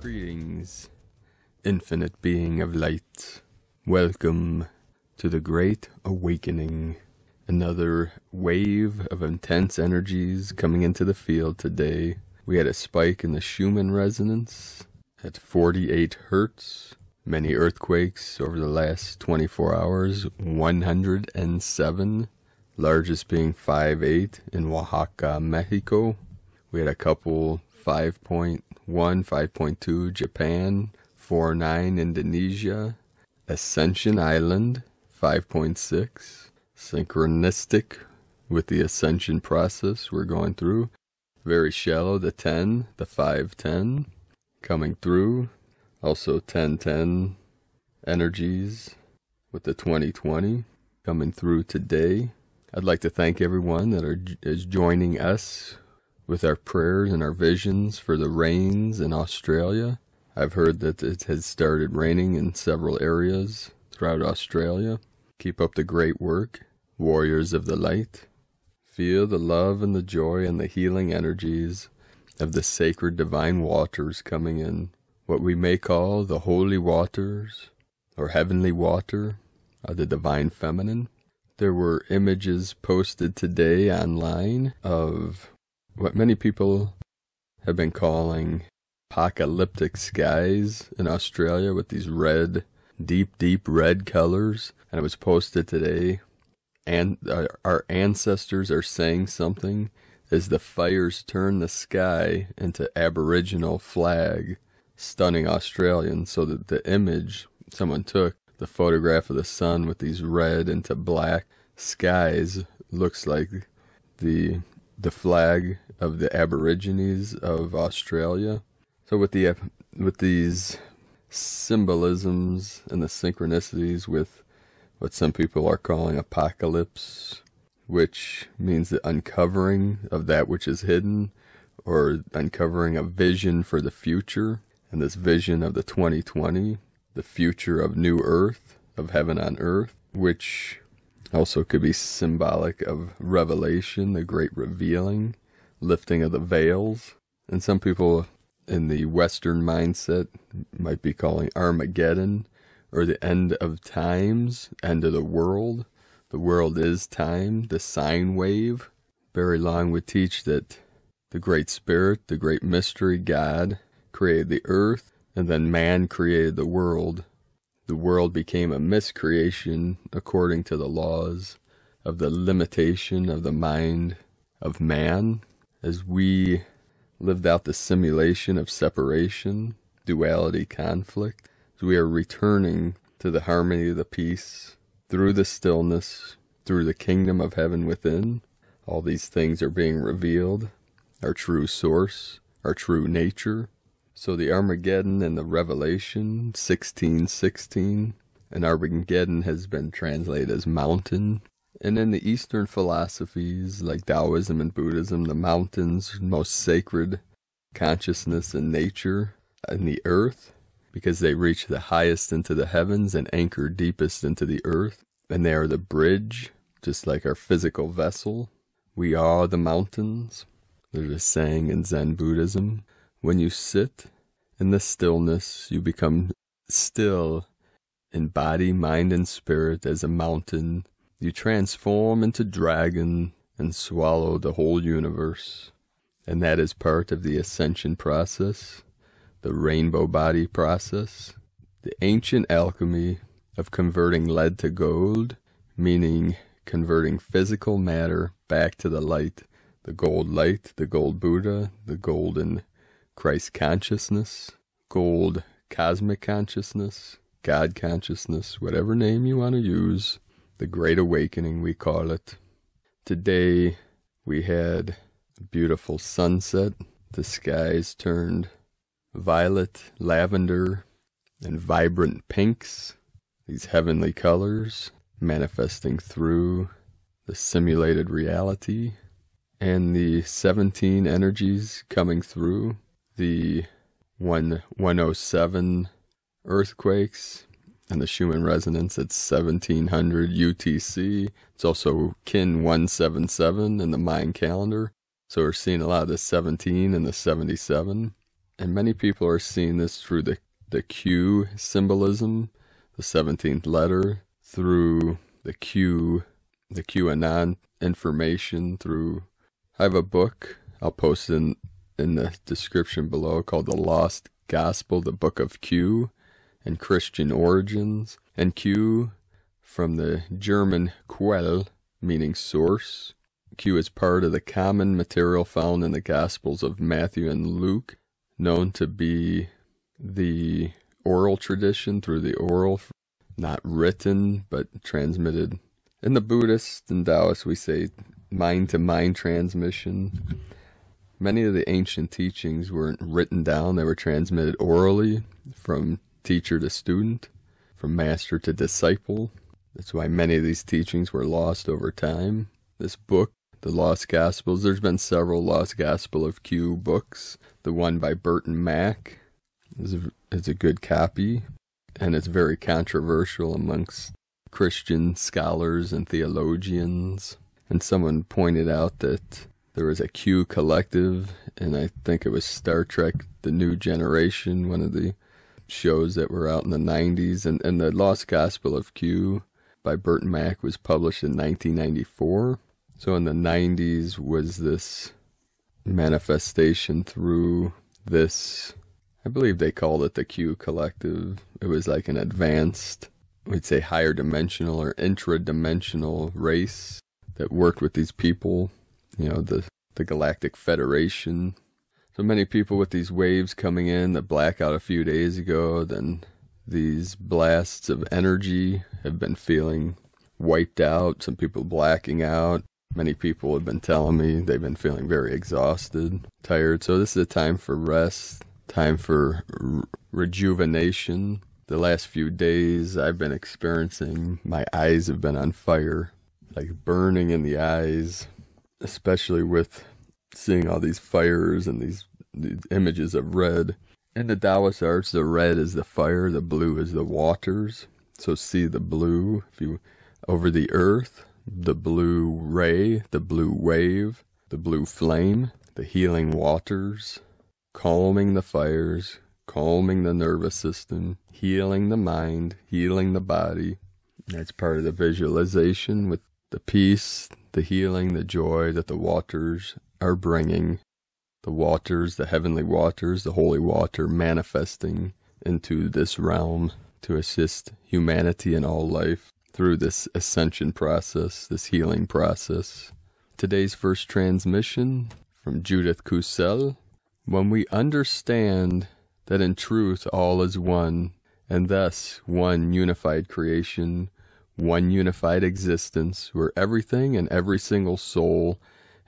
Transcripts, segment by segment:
Greetings, infinite being of light. Welcome to the Great Awakening. Another wave of intense energies coming into the field today. We had a spike in the Schumann resonance at 48 hertz. Many earthquakes over the last 24 hours, 107. Largest being 5.8 in Oaxaca, Mexico. We had a couple 5.1, 5.2 Japan, 4.9 Indonesia, Ascension Island, 5.6, synchronistic with the Ascension process we're going through. Very shallow, the 10, the 510 coming through. Also 1010 energies with the 2020 coming through today. I'd like to thank everyone that is joining us with our prayers and our visions for the rains in Australia. I've heard that it has started raining in several areas throughout Australia. Keep up the great work, warriors of the light. Feel the love and the joy and the healing energies of the sacred divine waters coming in. What we may call the holy waters or heavenly water of the divine feminine. There were images posted today online of what many people have been calling apocalyptic skies in Australia with these red, deep red colors. And it was posted today. And our ancestors are saying something as the fires turn the sky into Aboriginal flag, stunning Australians. So that the image someone took, the photograph of the sun with these red into black skies, looks like the flag of the Aborigines of Australia. So with these symbolisms and the synchronicities with what some people are calling apocalypse, which means the uncovering of that which is hidden, or uncovering a vision for the future, and this vision of the 2020, the future of new earth, of heaven on earth, which also could be symbolic of revelation, the great revealing, lifting of the veils. And some people in the Western mindset might be calling Armageddon, or the end of times, end of the world. The world is time, the sine wave. Very long would teach that the Great Spirit, the Great Mystery, God, created the earth, and then man created the world. The world became a miscreation according to the laws of the limitation of the mind of man, as we lived out the simulation of separation, duality, conflict. As we are returning to the harmony of the peace, through the stillness, through the kingdom of heaven within. All these things are being revealed, our true source, our true nature. So the Armageddon and the Revelation, 16:16, and Armageddon has been translated as mountain. And in the Eastern philosophies, like Taoism and Buddhism, the mountains, most sacred consciousness and nature in the earth, because they reach the highest into the heavens and anchor deepest into the earth. And they are the bridge, just like our physical vessel. We are the mountains. There's a saying in Zen Buddhism, when you sit in the stillness, you become still in body, mind, and spirit as a mountain. You transform into dragon and swallow the whole universe. And that is part of the ascension process, the rainbow body process, the ancient alchemy of converting lead to gold, meaning converting physical matter back to the light, the gold Buddha, the golden Christ consciousness, gold cosmic consciousness, God consciousness, whatever name you want to use, the Great Awakening we call it. Today we had a beautiful sunset. The skies turned violet, lavender, and vibrant pinks, these heavenly colors manifesting through the simulated reality, and the 17 energies coming through, the 107 earthquakes, and the Schumann resonance at 1700 UTC. It's also kin 177 in the Mayan calendar. So we're seeing a lot of the 17 and the 77. And many people are seeing this through the Q symbolism, the 17th letter, through the QAnon information, through... I have a book, I'll post in the description below, called The Lost Gospel, the Book of Q and Christian Origins. And Q, from the German Quell, meaning source. Q is part of the common material found in the Gospels of Matthew and Luke, known to be the oral tradition, through the oral, not written, but transmitted. In the Buddhist and Taoist, we say mind-to-mind transmission. Many of the ancient teachings weren't written down, they were transmitted orally from teacher to student, from master to disciple. That's why many of these teachings were lost over time. This book, The Lost Gospels, there's been several Lost Gospel of Q books. The one by Burton Mack is a good copy, and it's very controversial amongst Christian scholars and theologians. And someone pointed out that there was a Q collective, and I think it was Star Trek The New Generation, one of the shows that were out in the 90s. And the Lost Gospel of Q by Burton Mack was published in 1994. So in the 90s was this manifestation through this, I believe they called it the Q collective. It was like an advanced, we'd say higher dimensional or intra-dimensional race that worked with these people, you know, the Galactic Federation. So many people with these waves coming in, the blackout a few days ago, then these blasts of energy have been feeling wiped out, some people blacking out. Many people have been telling me they've been feeling very exhausted, tired. So this is a time for rest, time for rejuvenation. The last few days I've been experiencing, my eyes have been on fire, like burning in the eyes, especially with seeing all these fires and these images of red. In the Taoist arts, the red is the fire, the blue is the waters. So see the blue, if you over the earth, the blue ray, the blue wave, the blue flame, the healing waters, calming the fires, calming the nervous system, healing the mind, healing the body. That's part of the visualization with the peace, the healing, the joy that the waters are bringing. The waters, the heavenly waters, the holy water manifesting into this realm to assist humanity and all life through this ascension process, this healing process. Today's first transmission from Judith Kusel. When we understand that in truth all is one, and thus one unified creation, one unified existence, where everything and every single soul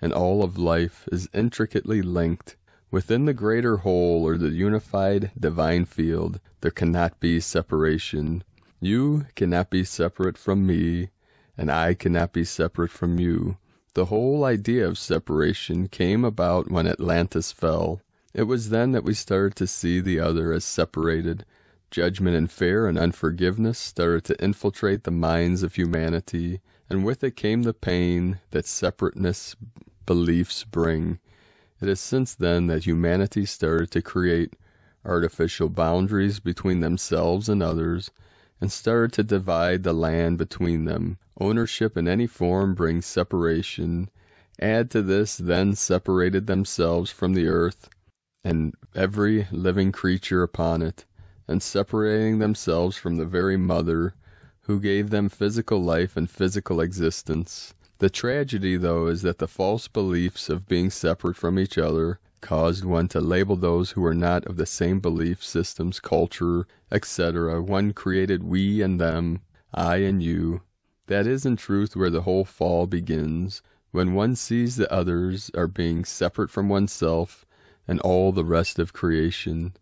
and all of life is intricately linked within the greater whole or the unified divine field, there cannot be separation. You cannot be separate from me, and I cannot be separate from you. The whole idea of separation came about when Atlantis fell. It was then that we started to see the other as separated. Judgment and fear and unforgiveness started to infiltrate the minds of humanity, and with it came the pain that separateness beliefs bring. It is since then that humanity started to create artificial boundaries between themselves and others, and started to divide the land between them. Ownership in any form brings separation. Add to this, then separated themselves from the earth and every living creature upon it, and separating themselves from the very mother who gave them physical life and physical existence. The tragedy, though, is that the false beliefs of being separate from each other caused one to label those who were not of the same belief systems, culture, etc. One created we and them, I and you. That is in truth where the whole fall begins, when one sees the others are being separate from oneself and all the rest of creation.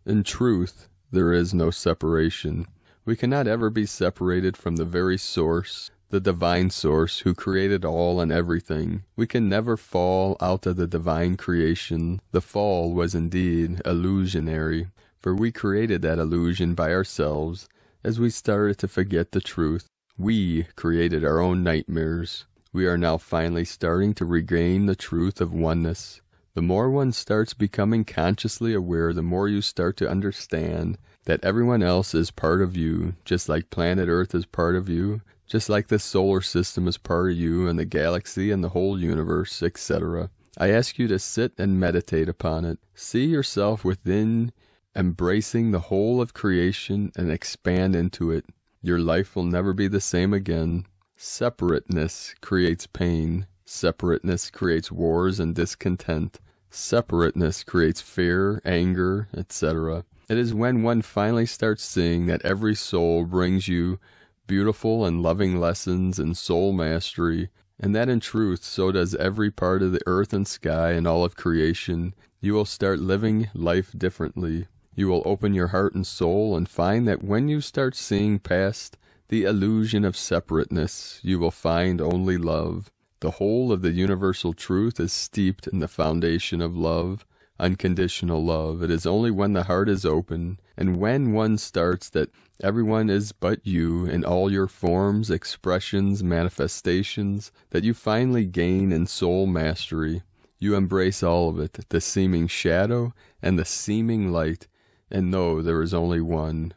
In truth, there is no separation. We cannot ever be separated from the very source, the divine source who created all and everything. We can never fall out of the divine creation. The fall was indeed illusionary, for we created that illusion by ourselves as we started to forget the truth. We created our own nightmares. We are now finally starting to regain the truth of oneness. The more one starts becoming consciously aware, the more you start to understand that everyone else is part of you, just like planet Earth is part of you, just like the solar system is part of you, and the galaxy and the whole universe, etc. I ask you to sit and meditate upon it. See yourself within, embracing the whole of creation, and expand into it. Your life will never be the same again. Separateness creates pain. Separateness creates wars and discontent. Separateness creates fear, anger, etc. It is when one finally starts seeing that every soul brings you beautiful and loving lessons in soul mastery, and that in truth so does every part of the earth and sky and all of creation, you will start living life differently. You will open your heart and soul and find that when you start seeing past the illusion of separateness, you will find only love. The whole of the universal truth is steeped in the foundation of love, unconditional love. It is only when the heart is open, and when one starts that everyone is but you in all your forms, expressions, manifestations, that you finally gain in soul mastery. You embrace all of it, the seeming shadow and the seeming light, and know there is only one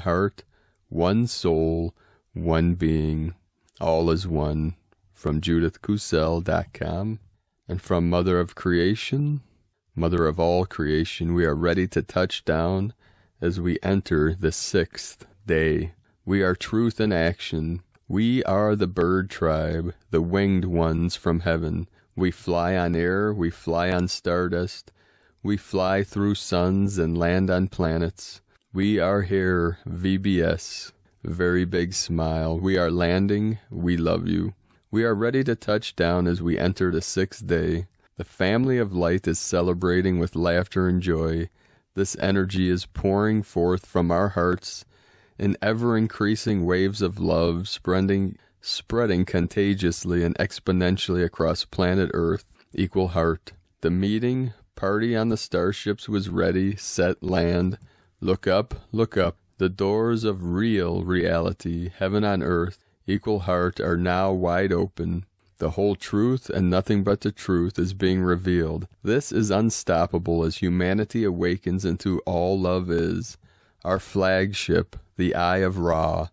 heart, one soul, one being. All is one. From JudithCusel.com, and from Mother of Creation, Mother of all creation, we are ready to touch down as we enter the 6th day. We are truth in action. We are the bird tribe, the winged ones from heaven. We fly on air, we fly on stardust, we fly through suns and land on planets. We are here, VBS, very big smile. We are landing, we love you. We are ready to touch down as we enter the 6th day. The family of light is celebrating with laughter and joy. This energy is pouring forth from our hearts in ever-increasing waves of love, spreading contagiously and exponentially across planet Earth, equal heart. The meeting party on the starships was ready, set, land. Look up, look up. The doors of real reality, heaven on earth, equal heart, are now wide open. The whole truth and nothing but the truth is being revealed. This is unstoppable as humanity awakens into all love is. Our flagship, the Eye of Ra,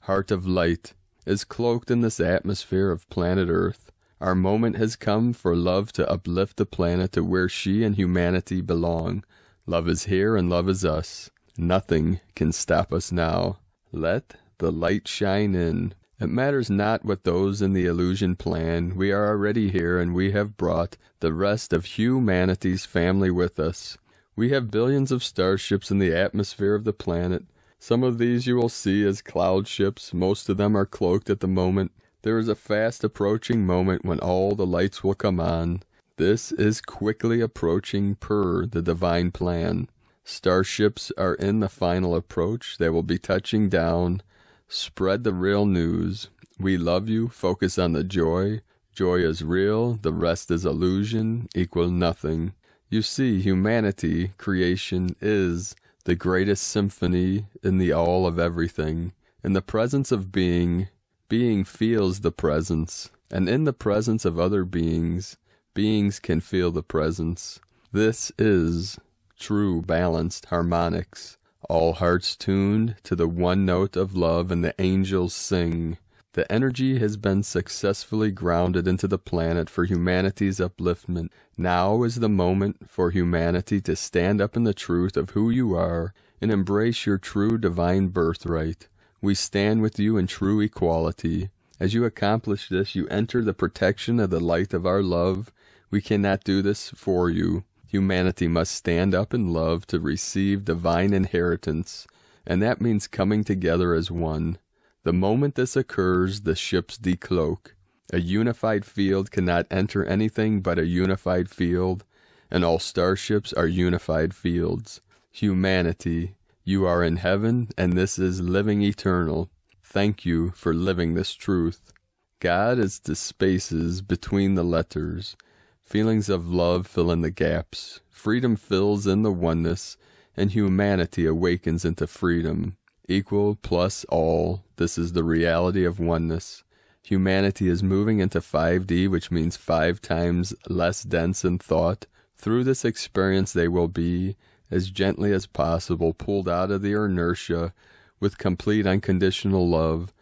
Heart of Light, is cloaked in this atmosphere of planet Earth. Our moment has come for love to uplift the planet to where she and humanity belong. Love is here and love is us. Nothing can stop us now. Let the light shine in. It matters not what those in the illusion plan. We are already here, and we have brought the rest of humanity's family with us. We have billions of starships in the atmosphere of the planet. Some of these you will see as cloud ships. Most of them are cloaked at the moment. There is a fast approaching moment when all the lights will come on. This is quickly approaching per the divine plan. Starships are in the final approach. They will be touching down. Spread the real news. We love you. Focus on the joy. Joy is real. The rest is illusion. Equal nothing. You see, humanity, creation, is the greatest symphony in the all of everything. In the presence of being, being feels the presence. And in the presence of other beings, beings can feel the presence. This is true balanced harmonics. All hearts tuned to the one note of love, and the angels sing. The energy has been successfully grounded into the planet for humanity's upliftment. Now is the moment for humanity to stand up in the truth of who you are and embrace your true divine birthright. We stand with you in true equality. As you accomplish this, you enter the protection of the light of our love. We cannot do this for you. Humanity must stand up in love to receive divine inheritance, and that means coming together as one. The moment this occurs, the ships decloak. A unified field cannot enter anything but a unified field, and all starships are unified fields. Humanity, you are in heaven, and this is living eternal. Thank you for living this truth. God is the spaces between the letters. Feelings of love fill in the gaps. Freedom fills in the oneness, and humanity awakens into freedom. Equal plus all. This is the reality of oneness. Humanity is moving into 5D, which means 5 times less dense in thought, Through this experience they will be, as gently as possible, pulled out of their inertia with complete unconditional love,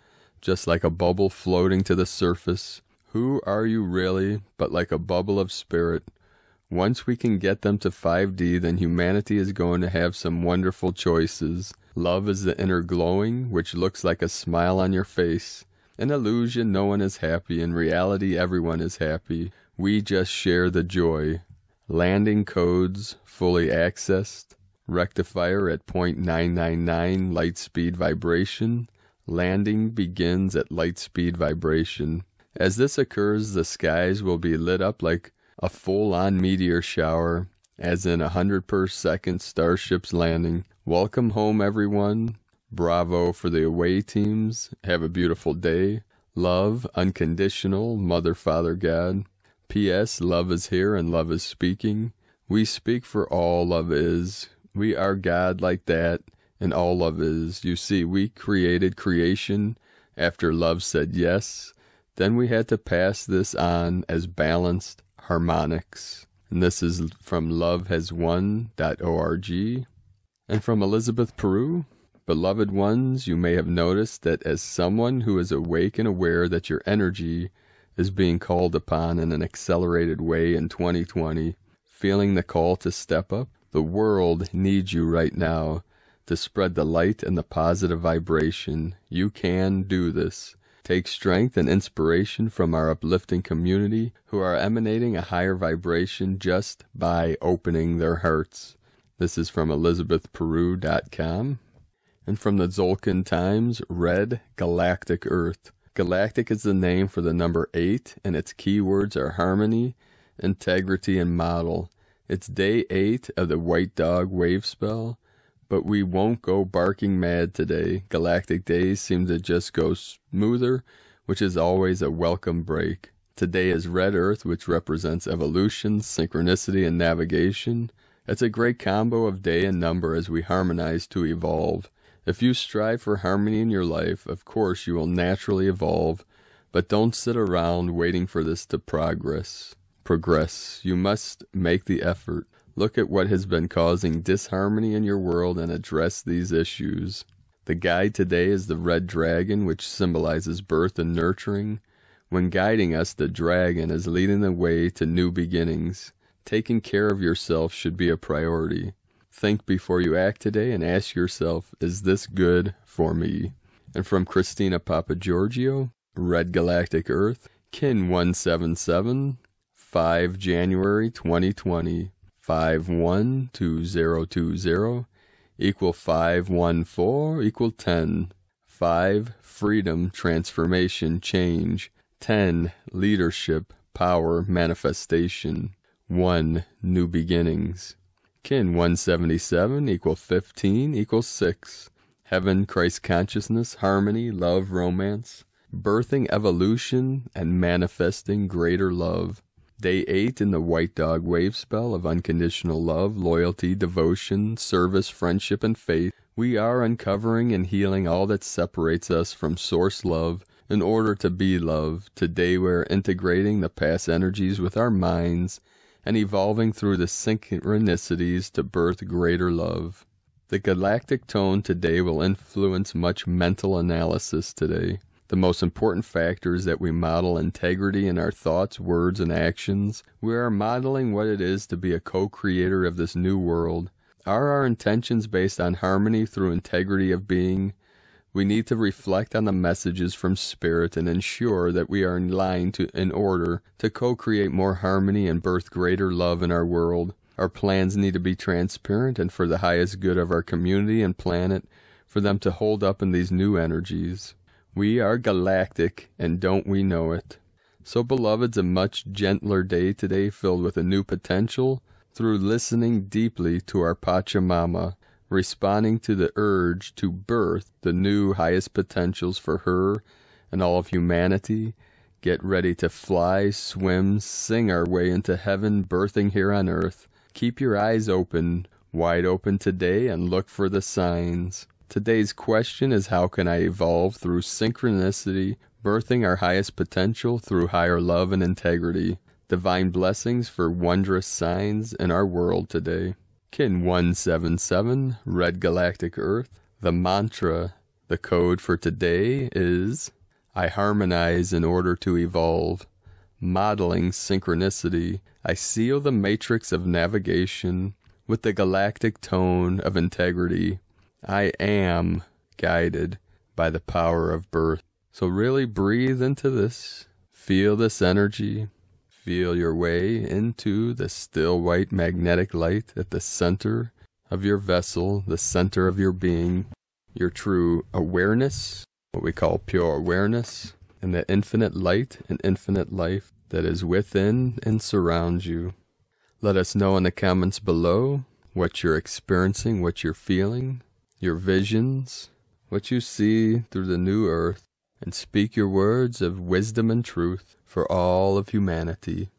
just like a bubble floating to the surface. Who are you really but like a bubble of spirit? Once we can get them to 5D, then humanity is going to have some wonderful choices. Love is the inner glowing, which looks like a smile on your face. In illusion, no one is happy. In reality, everyone is happy. We just share the joy. Landing codes fully accessed. Rectifier at 0.999 light speed vibration. Landing begins at light speed vibration. As this occurs, the skies will be lit up like a full-on meteor shower, as in 100 per second starships landing. Welcome home, everyone. Bravo for the away teams. Have a beautiful day. Love, unconditional, Mother, Father, God. P.S. Love is here and love is speaking. We speak for all love is. We are God like that, and all love is. You see, we created creation after love said yes. Then we had to pass this on as balanced harmonics. And this is from lovehaswon.org. And from Elizabeth Peru. Beloved ones, you may have noticed that as someone who is awake and aware that your energy is being called upon in an accelerated way in 2020, feeling the call to step up, the world needs you right now to spread the light and the positive vibration. You can do this. Take strength and inspiration from our uplifting community who are emanating a higher vibration just by opening their hearts. This is from elizabethperu.com. And from the Zolkin Times, Red Galactic Earth. Galactic is the name for the number 8, and its keywords are harmony, integrity, and model. It's day 8 of the White Dog wave spell, but we won't go barking mad today. Galactic days seem to just go smoother, which is always a welcome break. Today is Red Earth, which represents evolution, synchronicity, and navigation. It's a great combo of day and number as we harmonize to evolve. If you strive for harmony in your life, of course you will naturally evolve, but don't sit around waiting for this to progress. You must make the effort. Look at what has been causing disharmony in your world and address these issues. The guide today is the red dragon, which symbolizes birth and nurturing. When guiding us, the dragon is leading the way to new beginnings. Taking care of yourself should be a priority. Think before you act today and ask yourself, is this good for me? And from Christina Papagiorgio, Red Galactic Earth, Kin 177, 5 January 2020, 512020, equal 514, equal 10. 5, freedom, transformation, change. 10, leadership, power, manifestation. 1, new beginnings. Kin 177, equal 15, equal 6. Heaven, Christ consciousness, harmony, love, romance. Birthing evolution and manifesting greater love. Day 8 in the White Dog wave spell of unconditional love, loyalty, devotion, service, friendship, and faith. We are uncovering and healing all that separates us from source love in order to be love. Today we're integrating the past energies with our minds and evolving through the synchronicities to birth greater love. The galactic tone today will influence much mental analysis today. The most important factor is that we model integrity in our thoughts, words, and actions. We are modeling what it is to be a co-creator of this new world. Are our intentions based on harmony through integrity of being? We need to reflect on the messages from Spirit and ensure that we are in line in order to co-create more harmony and birth greater love in our world. Our plans need to be transparent and for the highest good of our community and planet, for them to hold up in these new energies. We are galactic, and don't we know it? So, beloveds, a much gentler day today filled with a new potential through listening deeply to our Pachamama, responding to the urge to birth the new highest potentials for her and all of humanity. Get ready to fly, swim, sing our way into heaven, birthing here on earth. Keep your eyes open, wide open today, and look for the signs. Today's question is, how can I evolve through synchronicity, birthing our highest potential through higher love and integrity? Divine blessings for wondrous signs in our world today. Kin 177, Red Galactic Earth. The mantra, the code for today is, I harmonize in order to evolve. Modeling synchronicity, I seal the matrix of navigation with the galactic tone of integrity. I am guided by the power of birth. So really breathe into this. Feel this energy. Feel your way into the still white magnetic light at the center of your vessel, the center of your being, your true awareness, what we call pure awareness, and the infinite light and infinite life that is within and surrounds you. Let us know in the comments below what you're experiencing, what you're feeling, your visions, what you see through the new earth, and speak your words of wisdom and truth for all of humanity.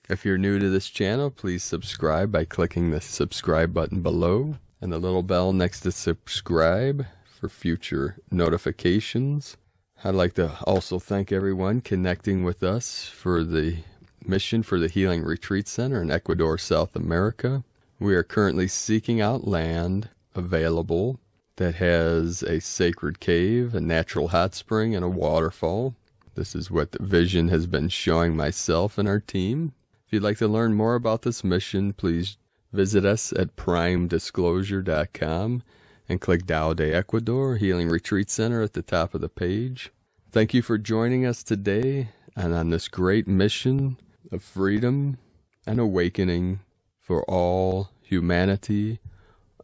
If you're new to this channel, please subscribe by clicking the subscribe button below and the little bell next to subscribe for future notifications. I'd like to also thank everyone connecting with us for the mission for the Healing Retreat Center in Ecuador, South America. We are currently seeking out land available that has a sacred cave, a natural hot spring, and a waterfall. This is what the vision has been showing myself and our team. If you'd like to learn more about this mission, please visit us at primedisclosure.com and click Tao de Ecuador Healing Retreat Center at the top of the page. Thank you for joining us today and on this great mission of freedom and awakening for all humanity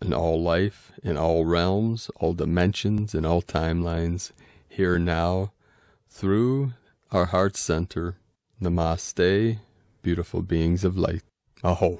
and all life in all realms, all dimensions, and all timelines, here now, through our heart center. Namaste, beautiful beings of light. Aho.